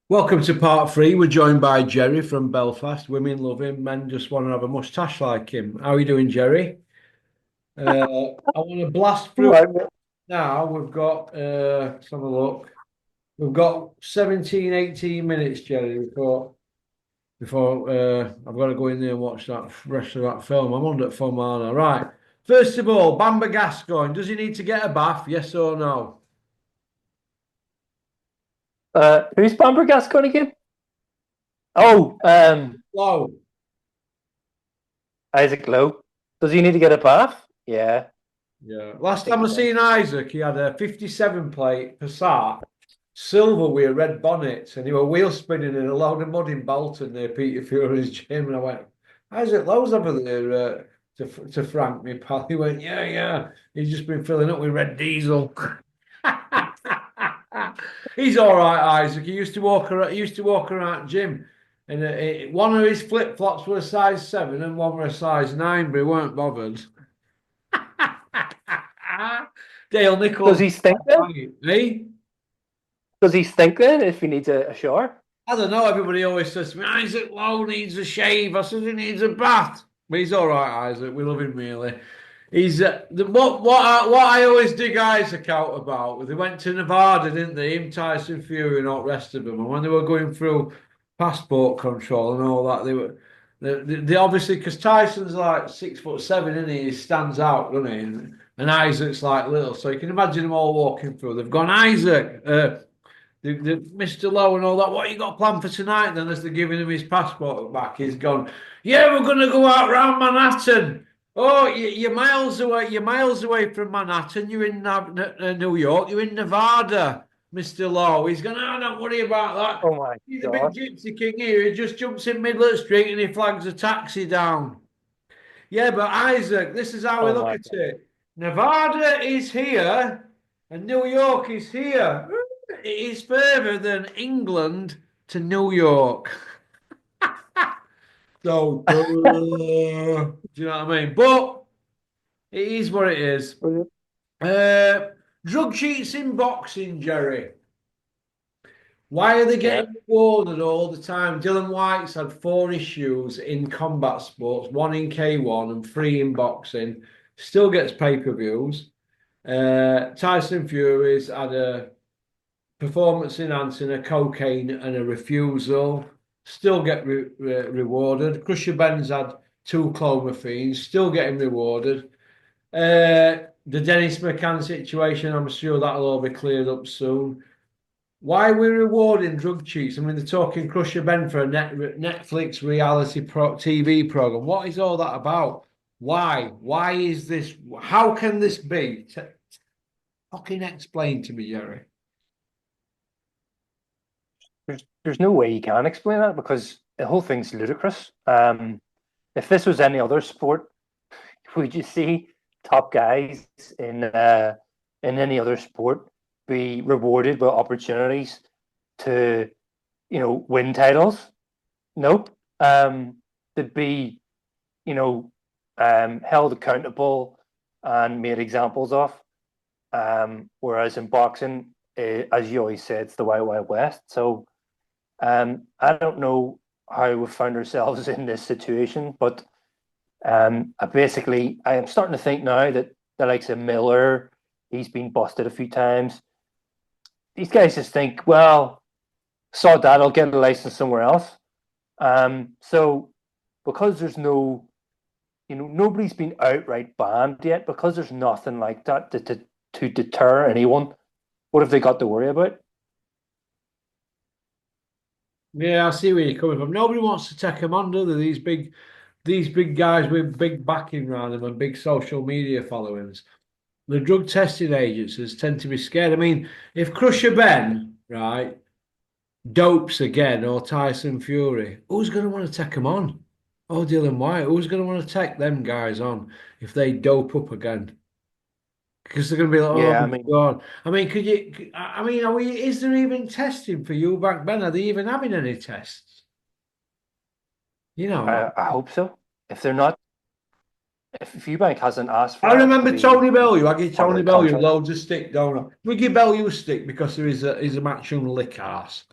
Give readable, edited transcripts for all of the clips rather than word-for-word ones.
Welcome to part three. We're joined by Jerry from Belfast. Women love him, men just want to have a moustache like him. How are you doing, Jerry? I want to blast through Right. now. We've got, let's have a look. We've got 17, 18 minutes, Jerry, before I've got to go in there and watch that rest of that film. I'm under fun, aren't I? Right. First of all, Bamba Gascoigne, does he need to get a bath? Yes or no? Who's Bombergas going again? Oh, Low. Isaac Lowe. Does he need to get a bath? Yeah, Yeah. I Last think time he I does. seen Isaac, he had a 57 plate Passat, silver with a red bonnet, and he were wheel spinning in a load of mud in Bolton near Peter Fury's gym. And I went, Isaac Lowe's over there to Frank, me pal. He went, yeah, yeah. He's just been filling up with red diesel. He's all right, Isaac. He used to walk around gym, and one of his flip flops was a size 7 and one was a size 9, but he weren't bothered. Dale Does Nichols, he stink then? eh? Does he stink then if he needs a shower? I don't know. Everybody always says to me, Isaac Lowe needs a shave. I said he needs a bath, but he's all right, Isaac. We love him really. He's what I always dig Isaac out about. They went to Nevada, didn't they? Him, Tyson Fury, and all the rest of them. And when they were going through passport control and all that, they obviously because Tyson's like 6'7", isn't he? He stands out, doesn't he? And Isaac's like little, so you can imagine them all walking through. They've gone Isaac. Mr. Lowe and all that. What you got planned for tonight? Then, as they're giving him his passport back, he's gone. Yeah, we're going to go out round Manhattan. Oh, you're miles away. You're miles away from Manhattan. You're in New York. You're in Nevada, Mr. Lowe. He's going. Oh, don't worry about that. Oh my He's a big God. gypsy king here. He just jumps in middle of the street and he flags a taxi down. Yeah, but Isaac, this is how we Oh look my at God. it. Nevada is here and New York is here. It is further than England to New York. So, do you know what I mean? But it is what it is. Uh, Drug cheats in boxing, Jerry. Why are they Yeah. getting rewarded all the time? Dylan White's had 4 issues in combat sports, one in K1 and three in boxing. Still gets pay-per-views. Tyson Fury's had a performance enhancing, a cocaine, and a refusal. Still get rewarded. Crusher Ben's had 2 clomiphene, still getting rewarded. The Dennis McCann situation, I'm sure that'll all be cleared up soon. Why are we rewarding drug cheats? I mean, they're talking Crusher Ben for a Netflix reality TV program. What is all that about? Why? Why is this? How can this be? Fucking explain to me, Jerry. There's no way you can explain that because the whole thing's ludicrous. If this was any other sport, would you see top guys in any other sport be rewarded with opportunities to, win titles? Nope. They'd be, you know, held accountable and made examples of. Whereas in boxing, as you always said, it's the Wild Wild West. So I don't know how we found ourselves in this situation, but I am starting to think now that the likes of Miller, he's been busted a few times. These guys just think, well, sod that, I'll get a license somewhere else. So because there's no, nobody's been outright banned yet, because there's nothing like that to deter anyone. What have they got to worry about? Yeah, I see where you're coming from. Nobody wants to take them on, do they? These big guys with big backing around them and big social media followings. The drug testing agencies tend to be scared. I mean, if Crusher Ben, right, dopes again or Tyson Fury, who's going to want to take them on? Oh, Dylan White, who's going to want to take them guys on if they dope up again? Because they're going to be like, oh Yeah, I my mean, God. I mean, could you, I mean, is there even testing for you back then? Are they even having any tests? You know, I hope so. If they're not, if Eubank hasn't asked for I that to remember be Tony Bellew. I give under Tony a Bellew contract, loads of stick, don't I? We give Bellew stick because he's a matchroom lick ass.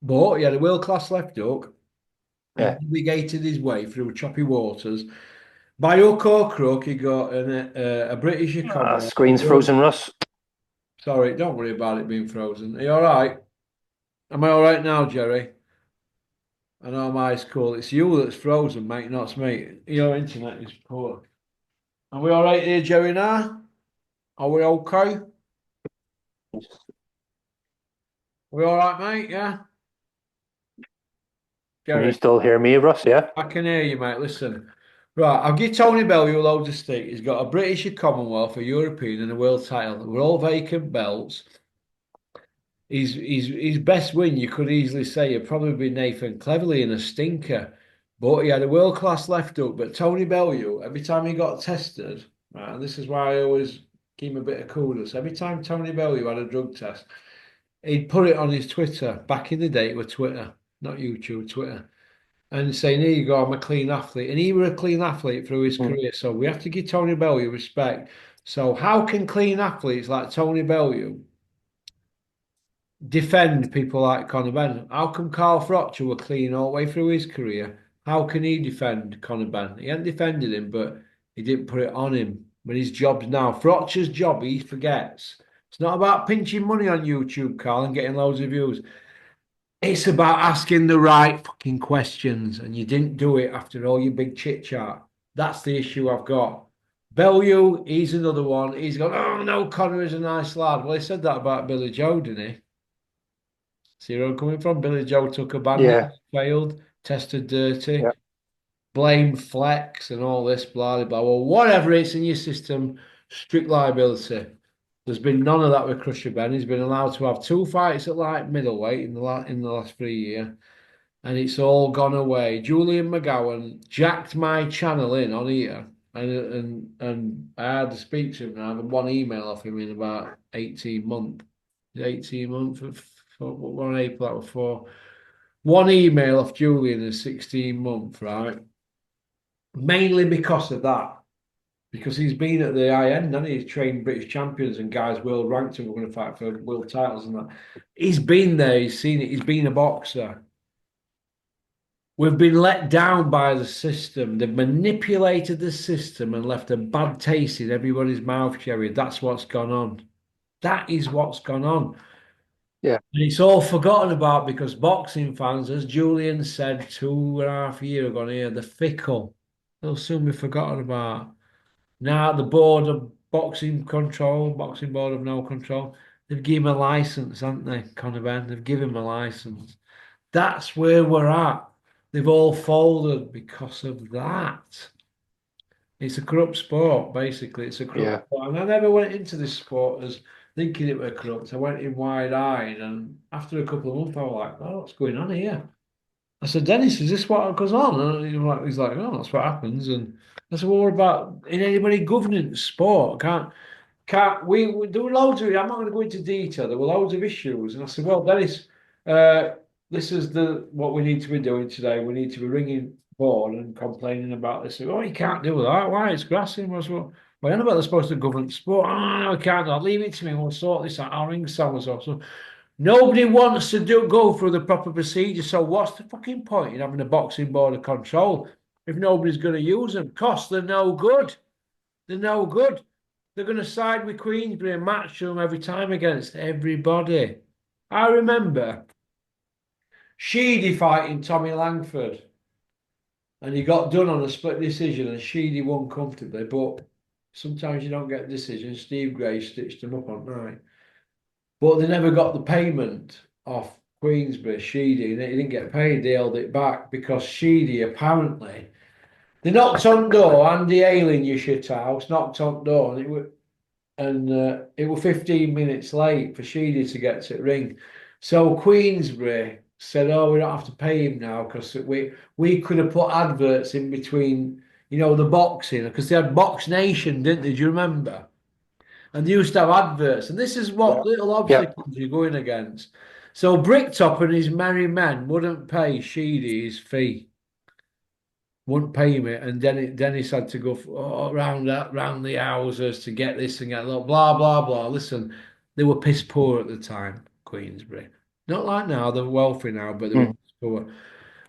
But he had a world-class left hook. He Yeah. navigated his way through choppy waters. By hook or crook, he got a British Commonwealth. Screen's frozen, Russ. Sorry, don't worry about it being frozen. Are you all right? Am I all right now, Jerry? I know my eyes cool. It's you that's frozen, mate, not me. Your internet is poor. Are we all right here, Jerry, now? Are we okay? We all right, mate? Yeah? Can you Jerry, still hear me, Russ? Yeah. I can hear you, mate. Listen. Right, I'll give Tony Bellew loads of stick. He's got a British, a Commonwealth, a European, and a world title. We're all vacant belts. His best win, you could easily say, would probably be Nathan Cleverley in a stinker. But he had a world class left hook. But Tony Bellew, every time he got tested, right, and this is why I always give him a bit of coolness. Every time Tony Bellew had a drug test, he'd put it on his Twitter. Back in the day, it was Twitter, not YouTube, Twitter. And saying, here you go, I'm a clean athlete. And he was a clean athlete through his Mm. career. So we have to give Tony Bellew respect. So how can clean athletes like Tony Bellew defend people like Conor Benn? How come Carl Froch were clean all the way through his career? How can he defend Conor Benn? He hadn't defended him, but he didn't put it on him. But his job's now. Froch's job, he forgets. It's not about pinching money on YouTube, Carl, and getting loads of views. It's about asking the right fucking questions, and you didn't do it after all your big chit chat. That's the issue I've got. Bellew, he's another one. He's gone, oh no, Conor is a nice lad. Well, he said that about Billy Joe, didn't he? See where I'm coming from? Billy Joe took a bandage, Yeah. failed, tested dirty, Yeah. blame flex and all this, blah, blah, blah. Well, whatever it's in your system, strict liability. There's been none of that with Crusher Ben. He's been allowed to have two fights at light middleweight in the last 3 years, and it's all gone away. Julian McGowan jacked my channel in on here, and I had to speak to him now. I had one email off him in about 18 months. 18 months for 1 April that was for. One email off Julian in 16 months, right? Mainly because of that. Because he's been at the high end, and he's trained British champions and guys world ranked who are going to fight for world titles and that. He's been there, he's seen it, he's been a boxer. We've been let down by the system. They've manipulated the system and left a bad taste in everybody's mouth, Jerry. That's what's gone on. That is what's gone on. Yeah. And it's all forgotten about because boxing fans, as Julian said 2.5 years ago here, they're fickle. They'll soon be forgotten about. Now, the board of boxing control, boxing board of no control, they've given him a license, haven't they, Conor Benn? They've given him a license. That's where we're at. They've all folded because of that. It's a corrupt sport, basically. It's a corrupt Yeah. sport. And I never went into this sport as thinking it were corrupt. I went in wide-eyed, and after a couple of months, I was like, oh, what's going on here? I said, Dennis, is this what goes on? And he's like, oh, that's what happens. And I said, well, what about in anybody governing sport? Can't we there were loads of I'm not going to go into detail. There were loads of issues. And I said, well, Dennis, this is the what we need to be doing today. We need to be ringing board and complaining about this. Oh, you can't do that. Why? It's grassing. I said, well, I know about they're supposed to govern sport. Oh, no, I can't. I'll leave it to me. We'll sort this out. I'll ring so and so. So nobody wants to go through the proper procedure. So what's the fucking point in having a boxing board of control if nobody's going to use them? Cost they're no good. They're no good. They're going to side with Queensbury and match them every time against everybody. I remember Sheedy fighting Tommy Langford, and he got done on a split decision, and Sheedy won comfortably. But sometimes you don't get decisions. Steve Gray stitched them up on night, but they never got the payment off Queensbury. Sheedy, and he didn't get paid. They held it back because Sheedy apparently they knocked on door. Andy Ayling, your shit house, knocked on door, and it was 15 minutes late for Sheedy to get to the ring. So Queensbury said, "Oh, we don't have to pay him now because we could have put adverts in between, the boxing because they had Box Nation, didn't they? Do you remember? And they used to have adverts, and this is Yeah. what little Yeah. obstacles you're going against. So Bricktop and his merry men wouldn't pay Sheedy his fee, wouldn't pay him it, and Dennis had to go around the houses to get this and get that, blah blah blah. Listen, they were piss poor at the time, Queensbury. Not like now, they're wealthy now, but they were Mm. poor.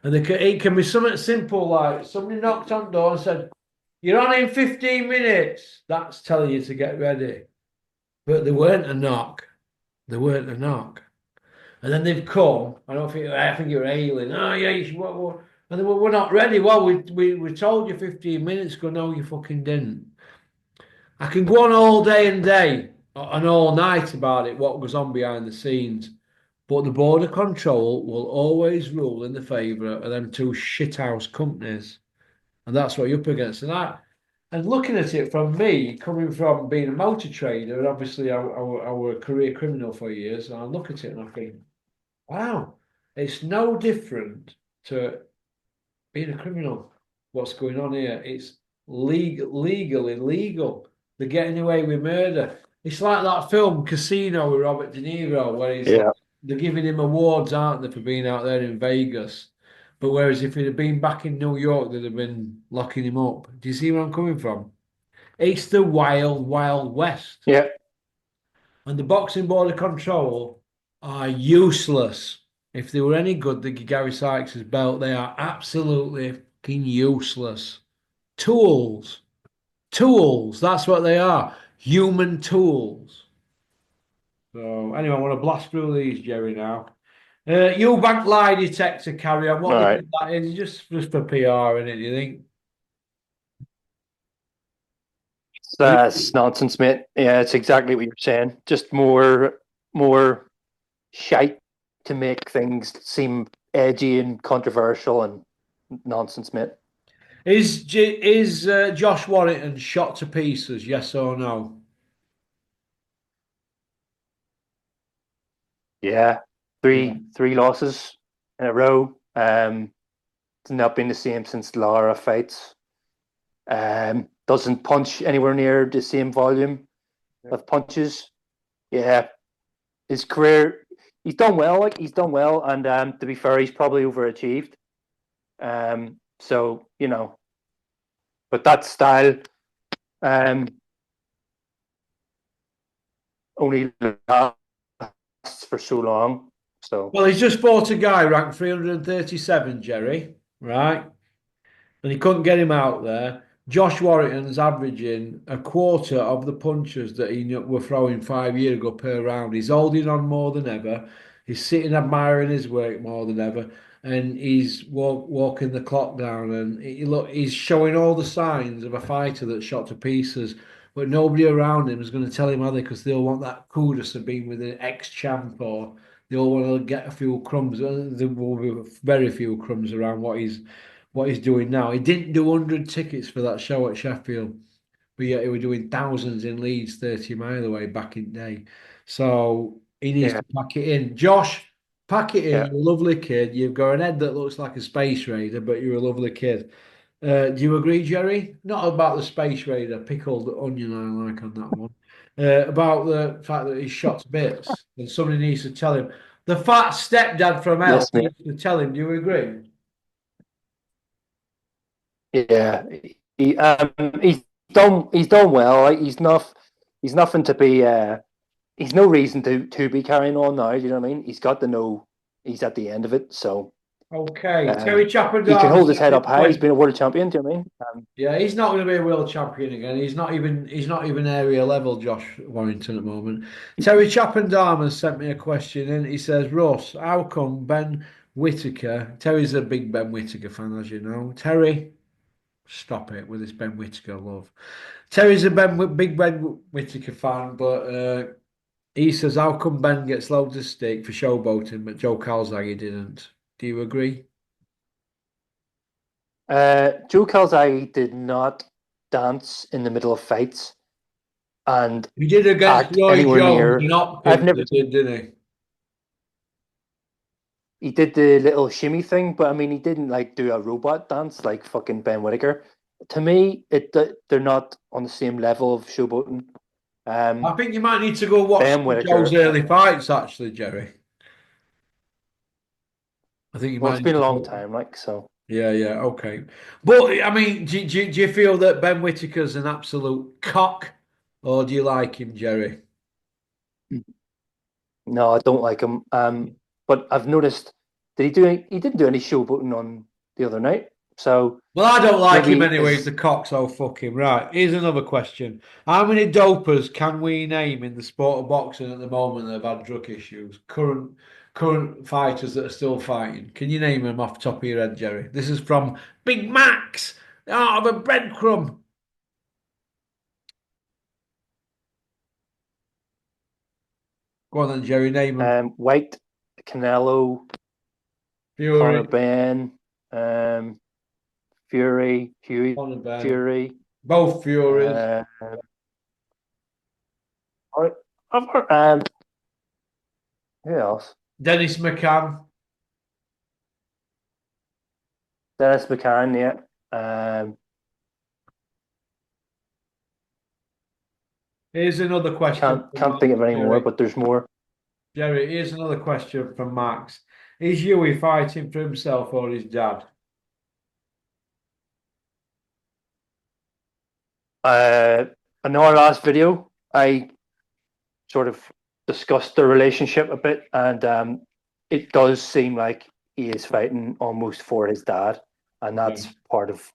And it can be something simple like somebody knocked on the door and said, "You're on in 15 minutes." That's telling you to get ready. But there weren't a knock. There weren't a knock. And then they've come. I think you're ailing. Oh yeah, you should, what? And they were, we're not ready. Well, we told you 15 minutes ago. No, you fucking didn't. I can go on all day and day and all night about it, what goes on behind the scenes. But the border control will always rule in the favour of them two shithouse companies. And that's what you're up against. And looking at it from me, coming from being a motor trader, and obviously I were a career criminal for years, and I look at it and I think, wow, it's no different to being a criminal. What's going on here? It's legal, illegal. They're getting away with murder. It's like that film Casino with Robert De Niro, where he's like, Yeah. they're giving him awards, aren't they, for being out there in Vegas? But whereas if he'd have been back in New York, they'd have been locking him up. Do you see where I'm coming from? It's the wild, wild west. Yeah. And the boxing border control are useless. If they were any good, they'd give Gary Sykes' belt. They are absolutely fucking useless. Tools. Tools. That's what they are. Human tools. So anyway, I want to blast through these, Jerry, now. Eubank lie detector carry on. All What do you right. think that is? Just for PR, in it, do you think? That's nonsense, mate. Yeah, it's exactly what you're saying. Just more shite to make things seem edgy and controversial and nonsense, mate. Is Josh Warrington shot to pieces? Yes or no? Yeah, Yeah. three losses in a row. It's not been the same since Lara fights. Doesn't punch anywhere near the same volume of punches. Yeah, his career, he's done well. Like he's done well, and to be fair, he's probably overachieved. So but that style um only lasts for so long. So Well, he's just fought a guy ranked 337, Jerry, right? And he couldn't get him out there. Josh Warrington's averaging a quarter of the punches that he were throwing 5 years ago per round. He's holding on more than ever. He's sitting admiring his work more than ever, and he's walking the clock down. And he's showing all the signs of a fighter that's shot to pieces. But nobody around him is going to tell him, are they? Because they'll want that kudos of being with an ex-champ, or they all want to get a few crumbs. There will be very few crumbs around what he's doing now. He didn't do 100 tickets for that show at Sheffield, but yet he was doing thousands in Leeds, 30 mile away back in day. So he needs yeah, to pack it in. Josh, pack it in. yeah, You're a lovely kid. You've got an head that looks like a space raider, but you're a lovely kid. Do you agree, Jerry? Not about the space raider, pickled onion I like on that one. About the fact that he's shot to bits, and somebody needs to tell him. The fat stepdad from hell yes, mate. needs to tell him. Do you agree? Yeah, he's done well. Like he's nothing to be. He's no reason to be carrying on now. You know what I mean? He's got to know he's at the end of it. So Okay, Terry um, he can Chappendale hold his sent head me a up high. He's question. been a world champion. Do you know what I mean? Yeah, he's not going to be a world champion again. He's not even area level, Josh Warrington at the moment. Terry Chappendale has sent me a question and he says, Russ, how come Ben Whitaker? Terry's a big Ben Whitaker fan, as you know. Terry, stop it with this Ben Whitaker love. Terry's a big Ben Whitaker fan, but he says, how come Ben gets loads of stick for showboating, but Joe Calzaghe didn't? Do you agree? Joe Calzaghe did not dance in the middle of fights and He did against act Roy anywhere Jones near. in I've Hopkins, never. he did, didn't he? He did the little shimmy thing, but I mean, he didn't like do a robot dance like fucking Ben Whitaker. To me, they're not on the same level of showboating. I Um, think you might need to go watch Ben some of Joe's Whitaker. early fights, actually, Jerry. I think you Well, might it's need been a to long go. time, like so. Yeah, yeah, okay. But I mean, do you feel that Ben Whitaker's an absolute cock, or do you like him, Jerry? No, I don't like him. But I've noticed that he didn't do any showboating on the other night. So Well, I don't like him maybe anyway. He's is the cock, so fuck him. Right. Here's another question. How many dopers can we name in the sport of boxing at the moment that have had drug issues? Current fighters that are still fighting. Can you name them off the top of your head, Jerry? This is from Big Max, the art of a breadcrumb. Go on then, Jerry, name them. White, Canelo, Conor Fury, Ben, Fury, Huey Conor Ben, Fury. both Furies. Uh, I've heard, who else? Dennis McCann. Dennis McCann, yeah. Here's another question from Can't think of any more, Jerry. but there's more. Jerry, here's another question from Max. Is Huey fighting for himself or his dad? In our last video, I sort of discussed the relationship a bit, and it does seem like he is fighting almost for his dad, and that's part of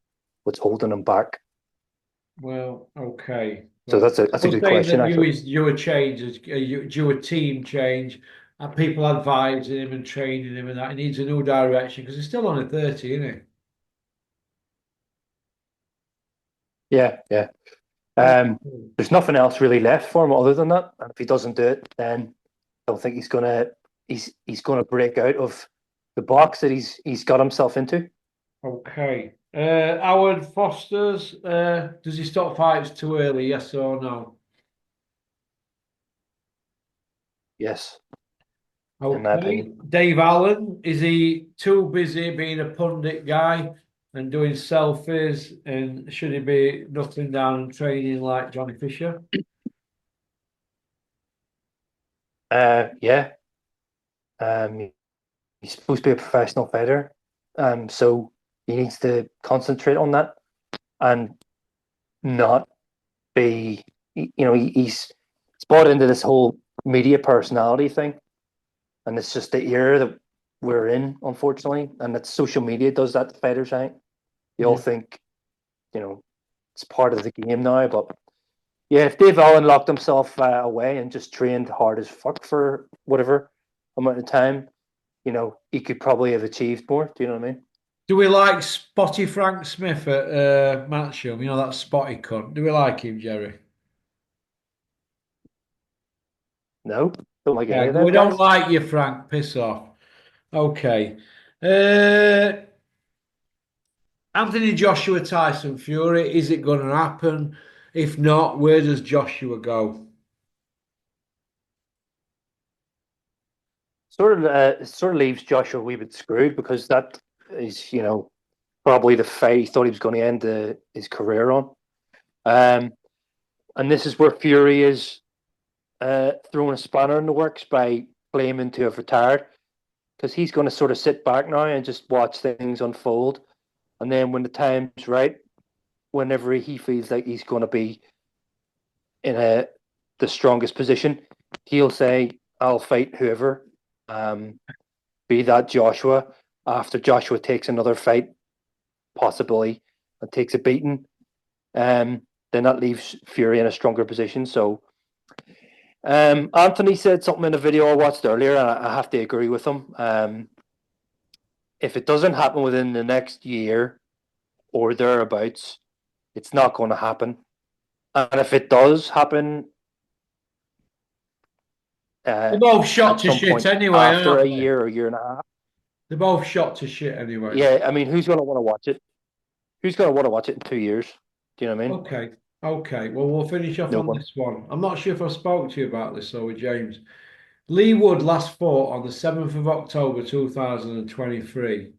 what's holding him back. Well, okay. So Well, that's a we're good saying question, that actually. Huey's due a change, due a team change, and people advising him and training him and that. He needs a new direction because he's still only 30, isn't he? Yeah, yeah. Oh, There's nothing else really left for him other than that, and if he doesn't do it, then I don't think he's gonna break out of the box that he's got himself into. okay. Howard Foster's, does he stop fights too early? Yes or no? Yes, in my Okay. opinion. Dave Allen, is he too busy being a pundit guy and doing selfies? And should he be knuckling down and training like Johnny Fisher? Yeah. Um, he's supposed to be a professional fighter, so he needs to concentrate on that and not be, he's bought into this whole media personality thing, and it's just the era that we're in, unfortunately, and that social media does that to fighters. I think they all Yeah. think, you know, it's part of the game now. But yeah, if Dave Allen locked himself away and just trained hard as fuck for whatever amount of time, he could probably have achieved more. Do you know what I mean? Do we like Spotty Frank Smith at Matchroom? You know that spotty cunt. Do we like him, Jerry? No, don't like any Yeah, of we them don't guys. like you, Frank. Piss off. Okay. Uh, Anthony Joshua Tyson Fury, is it going to happen? If not, where does Joshua go? Sort of leaves Joshua a wee bit screwed because that is, probably the fight he thought he was going to end his career on. Um, and this is where Fury is throwing a spanner in the works by claiming to have retired because he's going to sort of sit back now and just watch things unfold. And then when the time's right, whenever he feels like he's going to be in the strongest position, he'll say, "I'll fight whoever." Um, be that Joshua. After Joshua takes another fight, possibly, and takes a beating, then that leaves Fury in a stronger position. So Anthony said something in a video I watched earlier, and I have to agree with him. If it doesn't happen within the next year or thereabouts, it's not going to happen. And if it does happen They're both shot at to some shit point anyway, after a aren't they? year or year and a half, They're both shot to shit anyway. yeah, I mean, who's going to want to watch it? Who's going to want to watch it in 2 years? Do you know what I mean? Okay. Okay. Well, we'll finish off No on one. this one. I'm not sure if I spoke to you about this, though, with James. Lee Wood last fought on the 7th of October 2023.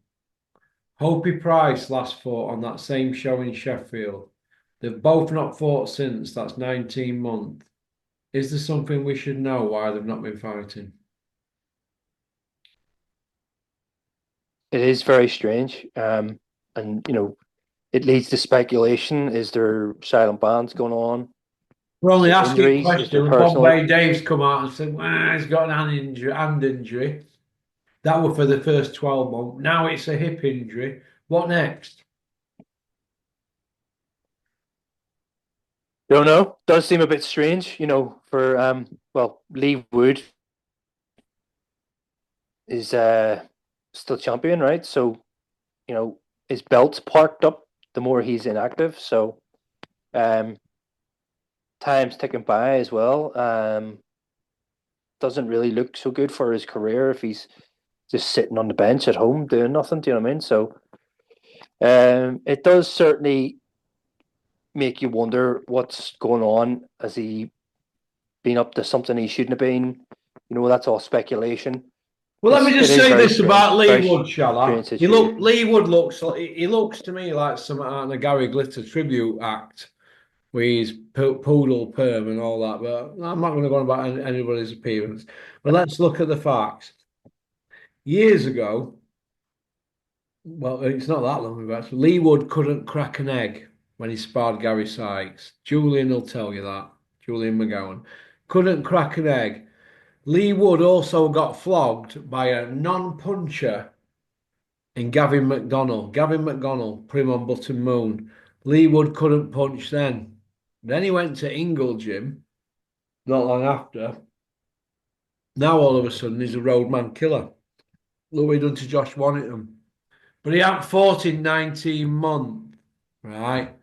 Hopi Price last fought on that same show in Sheffield. They've both not fought since. That's 19 months. Is there something we should know why they've not been fighting? It is very strange. And, it leads to speculation. Is there silent bans going on? We're Is only there asking injuries? Is there questions. personal? Bombay Dave's come out and said, well, he's got an hand injury. That was for the first 12 months. Now it's a hip injury. What next? Don't know. Does seem a bit strange, for well, Lee Wood is still champion, right? So, his belt's parked up the more he's inactive. So um time's ticking by as well. Doesn't really look so good for his career if he's just sitting on the bench at home doing nothing. Do you know what I mean? So it does certainly make you wonder what's going on. Has he been up to something he shouldn't have been? That's all speculation. Well, let me It just is say very this strange, about Lee Wood, shall I? strange situation. Lee Wood he looks to me like some on a Gary Glitter tribute act with his poodle perm and all that. But I'm not going to go on about anybody's appearance. But let's look at the facts. Years ago, well, it's not that long ago, actually, Lee Wood couldn't crack an egg when he sparred Gary Sykes. Julian will tell you that. Julian McGowan couldn't crack an egg. Lee Wood also got flogged by a non-puncher in Gavin McDonnell. Gavin McDonnell, Prim on Button Moon. Lee Wood couldn't punch then. Then he went to Ingle Gym not long after. Now all of a sudden he's a roadman killer. Look what he done to Josh Warrington. But he hadn't fought in 19 months, right?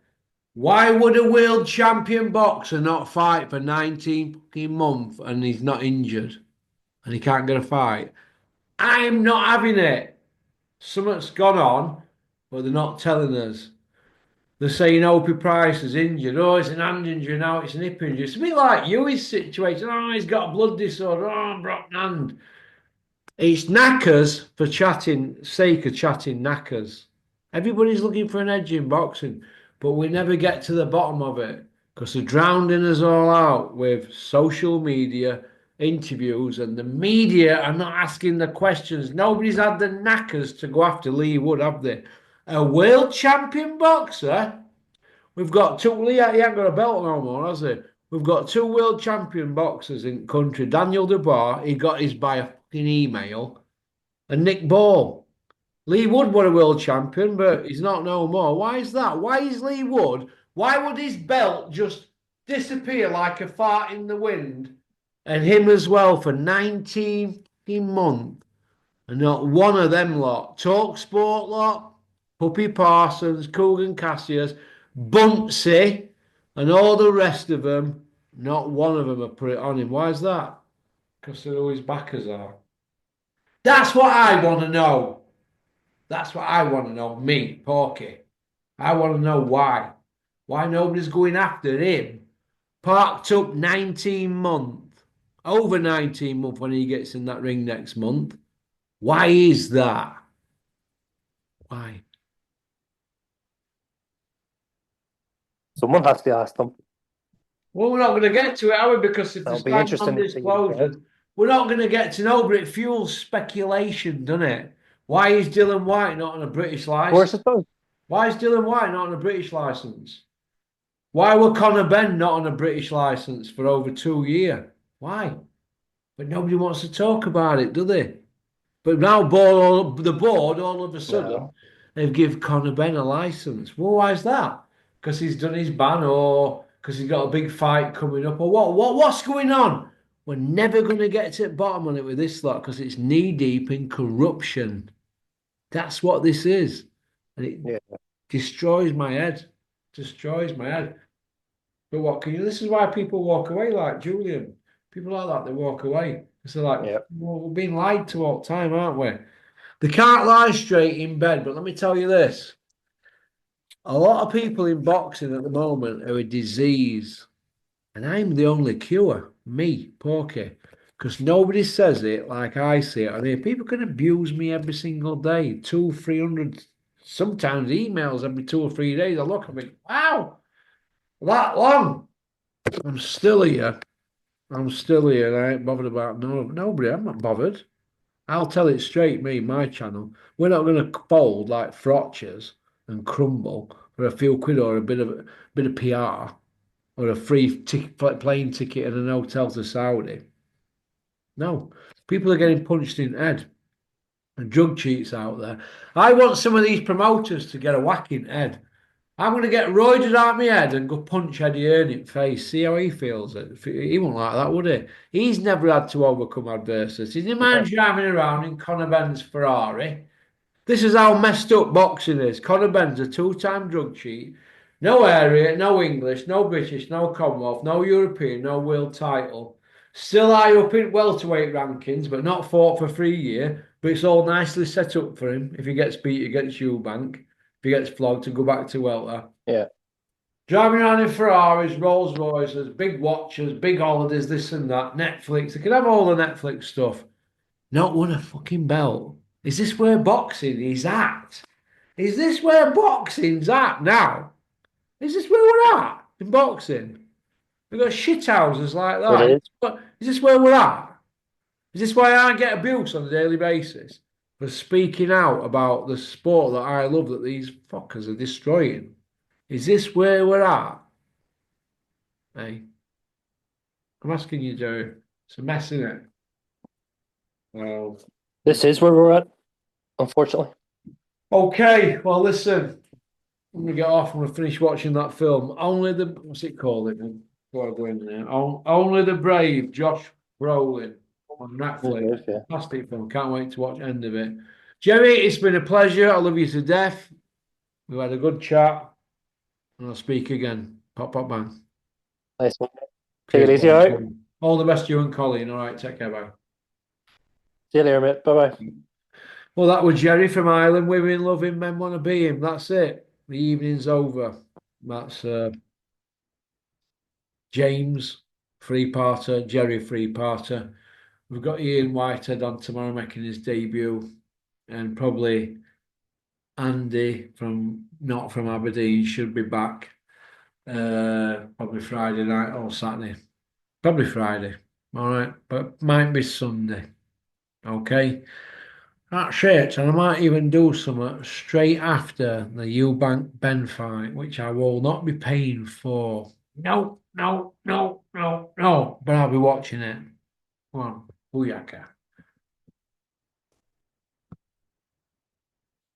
Why would a world champion boxer not fight for 19 fucking months and he's not injured and he can't get a fight? I'm not having it. Something's gone on, but they're not telling us. They're saying Opie Price is injured. Oh, it's an hand injury now, it's an hip injury. It's a bit like you, his situation. Oh, he's got a blood disorder. Oh, broken hand. It's knackers for chatting, sake of chatting knackers. Everybody's looking for an edge in boxing, but we never get to the bottom of it because they're drowning us all out with social media, interviews, and the media are not asking the questions. Nobody's had the knackers to go after Lee Wood, have they? A world champion boxer? We've got two. He ain't got a belt no more, has he? We've got two world champion boxers in country. Daniel Dubois, he got his by a fucking email, and Nick Ball. Lee Wood were a world champion, but he's not no more. Why is that? Why is Lee Wood? Why would his belt just disappear like a fart in the wind? And him as well for 19 months. And not one of them lot. Talk Sport lot, Puppy Parsons, Coogan Cassius, Buntsy, and all the rest of them, not one of them have put it on him. Why is that? Because they're who his backers are. That's what I want to know. That's what I want to know. Me, Porky. I want to know why. Why nobody's going after him. Parked up 19 months. Over 19 months when he gets in that ring next month. Why is that? Why? Someone has to ask them. Well, we're not going to get to it, are we? Because if It'll there's be time interesting to see what he says. undisclosed, we're not going to get to know, but it fuels speculation, doesn't it? Why is Dylan White not on a British Of course license? it does. Why is Dylan White not on a British license? Why were Conor Benn not on a British license for over 2 years? Why? But nobody wants to talk about it, do they? But now the board all of a sudden No. they've give Conor Benn a license. Well, why is that? Because he's done his ban, or because he's got a big fight coming up, or what? What's going on? We're never going to get to the bottom of it with this lot because it's knee deep in corruption. That's what this is, and it Yeah. destroys my head. Destroys my head. But what can you? This is why people walk away, like Julian. People like that, they walk away because they're like, Yeah. well, we're being lied to all the time, aren't we? They can't lie straight in bed, but let me tell you this. A lot of people in boxing at the moment are a disease, and I'm the only cure, me, Porky, because nobody says it like I say it. I mean, people can abuse me every single day, 300, sometimes emails every 2 or 3 days. I look at me, wow, that long. I'm still here. I'm still here, and I ain't bothered about nobody. I'm not bothered. I'll tell it straight, me, my channel. We're not going to fold like frotchers and crumble for a few quid or a bit of PR or a free plane ticket and an hotel to Saudi. No, people are getting punched in the head. and drug cheats out there. I want some of these promoters to get a whacking head. I'm going to get roided out my head and go punch Eddie Hearn in the face. See how he feels it. He won't like that, would he? He's never had to overcome adversity. He mind driving around in Conor Ben's Ferrari. This is how messed up boxing is. Conor Ben's a two-time drug cheat. No area, no English, no British, no Commonwealth, no European, no world title. Still high up in welterweight rankings, but not fought for 3 years. But it's all nicely set up for him. If he gets beat against Eubank, if he gets flogged, to go back to welter. Yeah. Driving around in Ferraris, Rolls Royces, big watches, big holidays, this and that, Netflix. They can have all the Netflix stuff. Not won a fucking belt. Is this where boxing is at? Is this where boxing's at now? Is this where we're at in boxing? We've got shithouses like It that. is. But is this where we're at? Is this why I get abuse on a daily basis for speaking out about the sport that I love that these fuckers are destroying? Is this where we're at? Hey, I'm asking you, Joe. It's a mess, isn't it? Well, This is where we're at, unfortunately. okay. Well, listen. I'm gonna get off. I'm gonna finish watching that film. Only the what's it called? Before I go in there, Only the Brave. Josh Brolin on Netflix. Yeah. Fantastic film. Can't wait to watch the end of it. Jerry, it's been a pleasure. I love you to death. We've had a good chat, and I'll speak again. Pop, pop, bang. Nice one. Take it easy, all right? All the best to you and Colleen. All right, take care, bye. See you later, mate. Bye bye. Well, that was Jerry from Ireland. Women love him, men want to be him. That's it. The evening's over. That's James three-parter, Jerry three-parter. We've got Ian Whitehead on tomorrow making his debut, and probably Andy not from Aberdeen should be back. Probably Friday night or Saturday. Probably Friday. All right, but might be Sunday. Okay. That's it, and I might even do some straight after the Eubank Ben fight, which I will not be paying for. No, no, no, no, no. But I'll be watching it. Come on, booyaka.